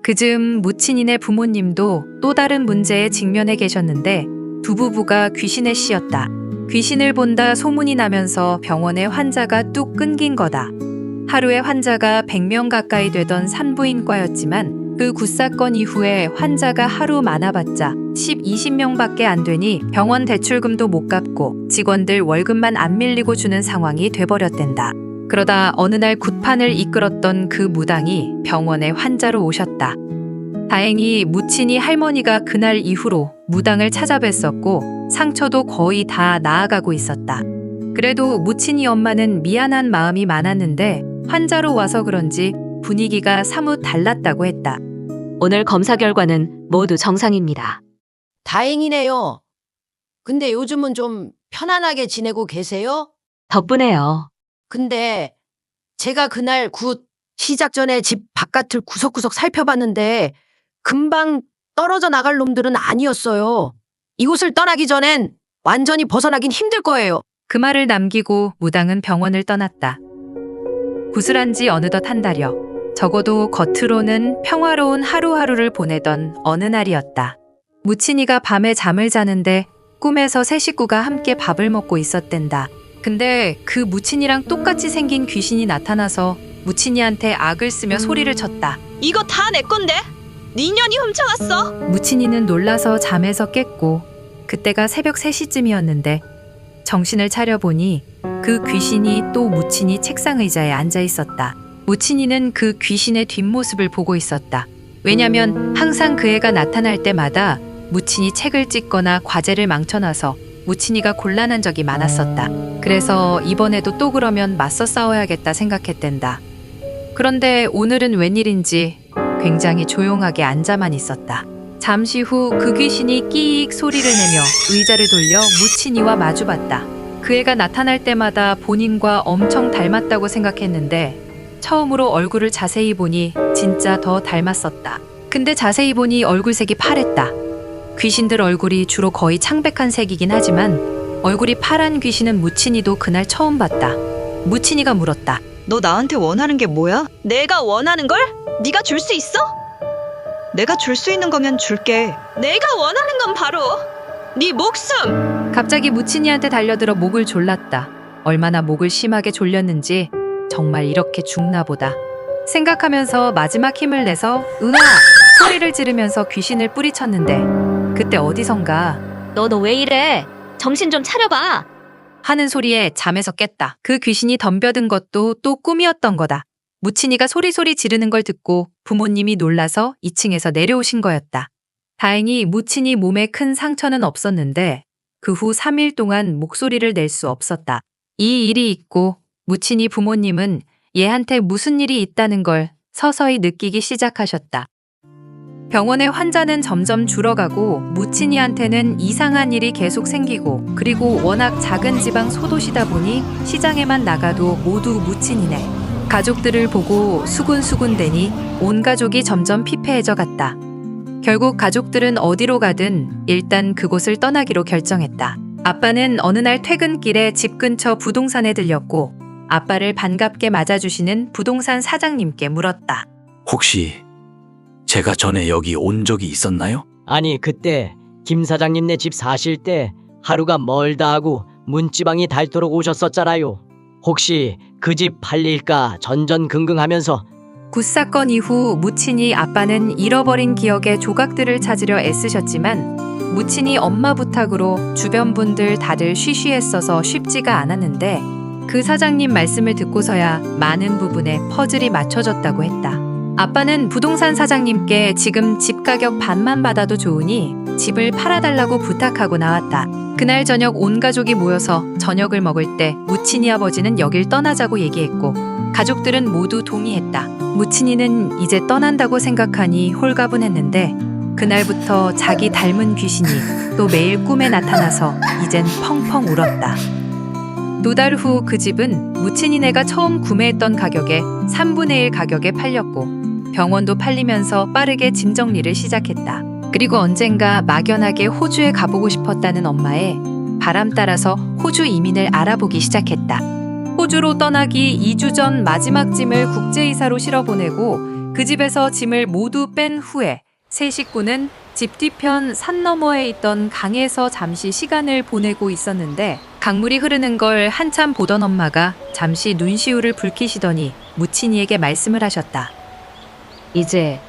그즈음 무친이네 부모님도 또 다른 문제에 직면해 계셨는데 두 부부가 귀신에 씌였다. 귀신을 본다 소문이 나면서 병원에 환자가 뚝 끊긴 거다. 하루에 환자가 100명 가까이 되던 산부인과였지만 그 굿사건 이후에 환자가 하루 많아봤자 10, 20명밖에 안 되니 병원 대출금도 못 갚고 직원들 월급만 안 밀리고 주는 상황이 돼버렸댄다. 그러다 어느 날 굿판을 이끌었던 그 무당이 병원에 환자로 오셨다. 다행히 무친이 할머니가 그날 이후로 무당을 찾아뵀었고 상처도 거의 다 나아가고 있었다. 그래도 무친이 엄마는 미안한 마음이 많았는데 환자로 와서 그런지 분위기가 사뭇 달랐다고 했다. 오늘 검사 결과는 모두 정상입니다. 다행이네요. 근데 요즘은 좀 편안하게 지내고 계세요? 덕분에요. 근데 제가 그날 시작 전에 집 바깥을 구석구석 살펴봤는데 금방 떨어져 나갈 놈들은 아니었어요. 이곳을 떠나기 전엔 완전히 벗어나긴 힘들 거예요. 그 말을 남기고 무당은 병원을 떠났다. 구슬한 지 어느덧 한 달여. 적어도 겉으로는 평화로운 하루하루를 보내던 어느 날이었다. 무친이가 밤에 잠을 자는데 꿈에서 세 식구가 함께 밥을 먹고 있었댄다. 근데 그 무친이랑 똑같이 생긴 귀신이 나타나서 무친이한테 악을 쓰며 소리를 쳤다. 이거 다 내 건데? 네 년이 훔쳐왔어? 무친이는 놀라서 잠에서 깼고 그때가 새벽 3시쯤이었는데 정신을 차려보니 그 귀신이 또 무친이 책상 의자에 앉아 있었다. 무친이는 그 귀신의 뒷모습을 보고 있었다. 왜냐면 항상 그 애가 나타날 때마다 무친이 책을 찢거나 과제를 망쳐놔서 무친이가 곤란한 적이 많았었다. 그래서 이번에도 또 그러면 맞서 싸워야겠다 생각했댄다. 그런데 오늘은 웬일인지 굉장히 조용하게 앉아만 있었다. 잠시 후 그 귀신이 끼익 소리를 내며 의자를 돌려 무친이와 마주봤다. 그 애가 나타날 때마다 본인과 엄청 닮았다고 생각했는데 처음으로 얼굴을 자세히 보니 진짜 더 닮았었다. 근데 자세히 보니 얼굴색이 파랬다. 귀신들 얼굴이 주로 거의 창백한 색이긴 하지만 얼굴이 파란 귀신은 무친이도 그날 처음 봤다. 무친이가 물었다. 너 나한테 원하는 게 뭐야? 내가 원하는 걸? 네가 줄 수 있어? 내가 줄 수 있는 거면 줄게. 내가 원하는 건 바로 네 목숨! 갑자기 무친이한테 달려들어 목을 졸랐다. 얼마나 목을 심하게 졸렸는지 정말 이렇게 죽나 보다. 생각하면서 마지막 힘을 내서 으아! 소리를 지르면서 귀신을 뿌리쳤는데 그때 어디선가 너 왜 이래? 정신 좀 차려봐. 하는 소리에 잠에서 깼다. 그 귀신이 덤벼든 것도 또 꿈이었던 거다. 무친이가 소리소리 지르는 걸 듣고 부모님이 놀라서 2층에서 내려오신 거였다. 다행히 무친이 몸에 큰 상처는 없었는데 그 후 3일 동안 목소리를 낼 수 없었다. 이 일이 있고 무친이 부모님은 얘한테 무슨 일이 있다는 걸 서서히 느끼기 시작하셨다. 병원의 환자는 점점 줄어가고 무친이한테는 이상한 일이 계속 생기고 그리고 워낙 작은 지방 소도시다 보니 시장에만 나가도 모두 무친이네. 가족들을 보고 수군수군대니 온 가족이 점점 피폐해져 갔다. 결국 가족들은 어디로 가든 일단 그곳을 떠나기로 결정했다. 아빠는 어느 날 퇴근길에 집 근처 부동산에 들렸고 아빠를 반갑게 맞아주시는 부동산 사장님께 물었다. 혹시 제가 전에 여기 온 적이 있었나요? 아니 그때 김 사장님네 집 사실 때 하루가 멀다 하고 문지방이 닳도록 오셨었잖아요. 혹시 그 집 팔릴까 전전긍긍하면서. 굿사건 이후 무친이 아빠는 잃어버린 기억의 조각들을 찾으려 애쓰셨지만 무친이 엄마 부탁으로 주변 분들 다들 쉬쉬했어서 쉽지가 않았는데 그 사장님 말씀을 듣고서야 많은 부분에 퍼즐이 맞춰졌다고 했다. 아빠는 부동산 사장님께 지금 집 가격 반만 받아도 좋으니 집을 팔아달라고 부탁하고 나왔다. 그날 저녁 온 가족이 모여서 저녁을 먹을 때 무친이 아버지는 여길 떠나자고 얘기했고 가족들은 모두 동의했다. 무친이는 이제 떠난다고 생각하니 홀가분했는데 그날부터 자기 닮은 귀신이 또 매일 꿈에 나타나서 이젠 펑펑 울었다. 2달 후 그 집은 무친이네가 처음 구매했던 가격의 3분의 1 가격에 팔렸고 병원도 팔리면서 빠르게 짐 정리를 시작했다. 그리고 언젠가 막연하게 호주에 가보고 싶었다는 엄마의 바람 따라서 호주 이민을 알아보기 시작했다. 호주로 떠나기 2주 전 마지막 짐을 국제이사로 실어보내고 그 집에서 짐을 모두 뺀 후에 세 식구는 집 뒤편 산 너머에 있던 강에서 잠시 시간을 보내고 있었는데 강물이 흐르는 걸 한참 보던 엄마가 잠시 눈시울을 붉히시더니 무친이에게 말씀을 하셨다. 이제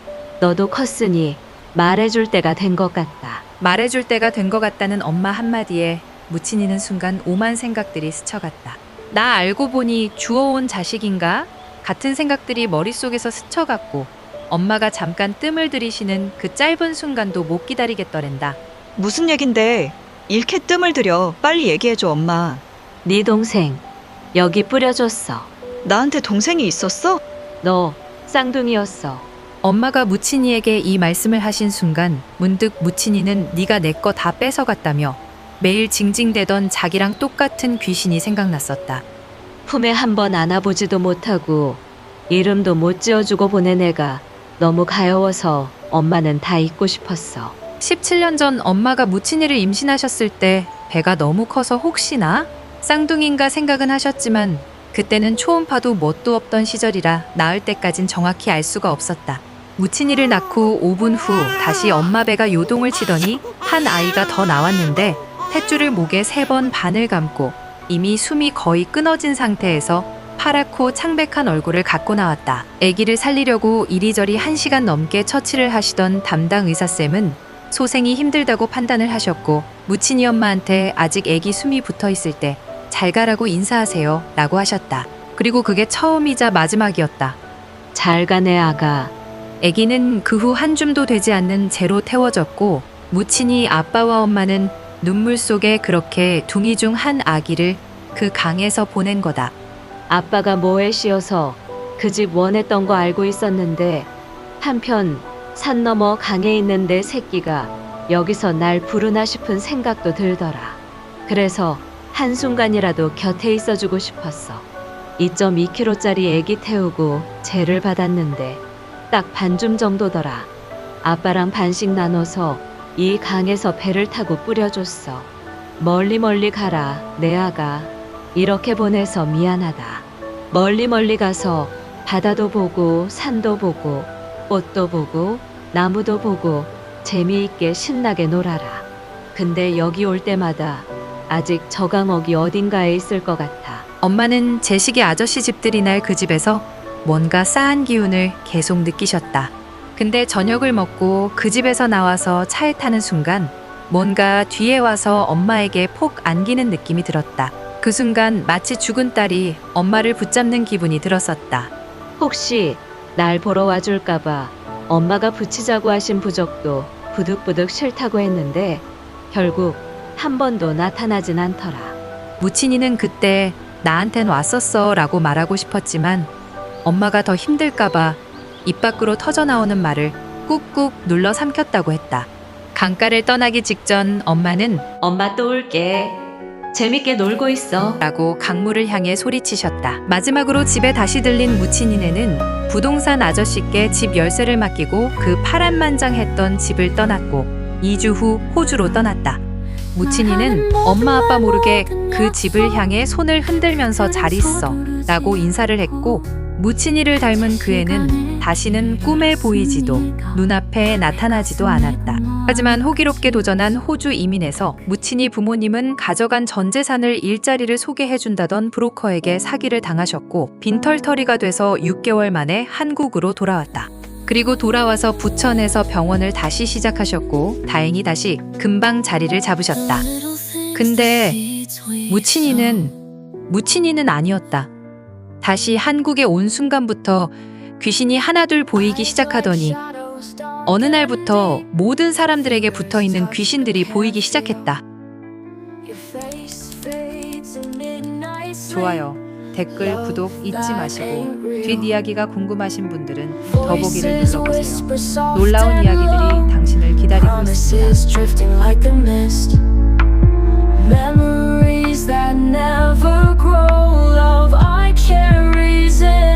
너도 컸으니 말해줄 때가 된 것 같다. 말해줄 때가 된 것 같다는 엄마 한마디에 무친이는 순간 오만 생각들이 스쳐갔다. 나 알고 보니 주워온 자식인가? 같은 생각들이 머릿속에서 스쳐갔고 엄마가 잠깐 뜸을 들이시는 그 짧은 순간도 못 기다리겠더랜다. 무슨 얘긴데? 이렇게 뜸을 들여. 빨리 얘기해줘, 엄마. 네 동생 여기 뿌려줬어. 나한테 동생이 있었어? 너 쌍둥이였어. 엄마가 무친이에게 이 말씀을 하신 순간 문득 무친이는 네가 내 거 다 뺏어갔다며 매일 징징대던 자기랑 똑같은 귀신이 생각났었다. 품에 한번 안아보지도 못하고 이름도 못 지어주고 보낸 애가 너무 가여워서 엄마는 다 잊고 싶었어. 17년 전 엄마가 무친이를 임신하셨을 때 배가 너무 커서 혹시나 쌍둥이인가 생각은 하셨지만 그때는 초음파도 뭣도 없던 시절이라 낳을 때까진 정확히 알 수가 없었다. 무친이를 낳고 5분 후 다시 엄마 배가 요동을 치더니 한 아이가 더 나왔는데 탯줄을 목에 3번 반을 감고 이미 숨이 거의 끊어진 상태에서 파랗고 창백한 얼굴을 갖고 나왔다. 아기를 살리려고 이리저리 1시간 넘게 처치를 하시던 담당 의사쌤은 소생이 힘들다고 판단을 하셨고 무친이 엄마한테 아직 아기 숨이 붙어 있을 때 잘 가라고 인사하세요 라고 하셨다. 그리고 그게 처음이자 마지막이었다. 잘 가네 아가. 아기는 그 후 한 줌도 되지 않는 재로 태워졌고 무친이 아빠와 엄마는 눈물 속에 그렇게 둥이 중 한 아기를 그 강에서 보낸 거다. 아빠가 뭐에 씌어서 그 집 원했던 거 알고 있었는데 한편 산 너머 강에 있는 내 새끼가 여기서 날 부르나 싶은 생각도 들더라. 그래서 한순간이라도 곁에 있어주고 싶었어. 2.2kg짜리 애기 태우고 재를 받았는데 딱 반줌 정도더라. 아빠랑 반씩 나눠서 이 강에서 배를 타고 뿌려줬어. 멀리 멀리 가라 내 아가. 이렇게 보내서 미안하다. 멀리 멀리 가서 바다도 보고 산도 보고 꽃도 보고 나무도 보고 재미있게 신나게 놀아라. 근데 여기 올 때마다 아직 저 강억이 어딘가에 있을 것 같아. 엄마는 제식의 아저씨 집들이 날 그 집에서 뭔가 싸한 기운을 계속 느끼셨다. 근데 저녁을 먹고 그 집에서 나와서 차에 타는 순간 뭔가 뒤에 와서 엄마에게 폭 안기는 느낌이 들었다. 그 순간 마치 죽은 딸이 엄마를 붙잡는 기분이 들었었다. 혹시 날 보러 와줄까봐 엄마가 붙이자고 하신 부적도 부득부득 싫다고 했는데 결국 한 번도 나타나진 않더라. 무친이는 그때 나한텐 왔었어 라고 말하고 싶었지만 엄마가 더 힘들까봐 입 밖으로 터져나오는 말을 꾹꾹 눌러 삼켰다고 했다. 강가를 떠나기 직전 엄마는 엄마 또 올게. 재밌게 놀고 있어. 라고 강물을 향해 소리치셨다. 마지막으로 집에 다시 들린 무친이네는 부동산 아저씨께 집 열쇠를 맡기고 그 파란만장했던 집을 떠났고 2주 후 호주로 떠났다. 무친이는 엄마 아빠 모르게 그 집을 향해 손을 흔들면서 잘 있어 라고 인사를 했고 무친이를 닮은 그 애는 다시는 꿈에 보이지도 눈앞에 나타나지도 않았다. 하지만 호기롭게 도전한 호주 이민에서 무친이 부모님은 가져간 전 재산을 일자리를 소개해준다던 브로커에게 사기를 당하셨고 빈털터리가 돼서 6개월 만에 한국으로 돌아왔다. 그리고 돌아와서 부천에서 병원을 다시 시작하셨고 다행히 다시 금방 자리를 잡으셨다. 근데 무친이는 아니었다. 다시 한국에 온 순간부터 귀신이 하나둘 보이기 시작하더니 어느 날부터 모든 사람들에게 붙어있는 귀신들이 보이기 시작했다. 좋아요, 댓글, 구독 잊지 마시고 뒷이야기가 궁금하신 분들은 더보기를 눌러보세요. 놀라운 이야기들이 당신을 기다리고 있습니다. Memories that never grow, love I can't reason.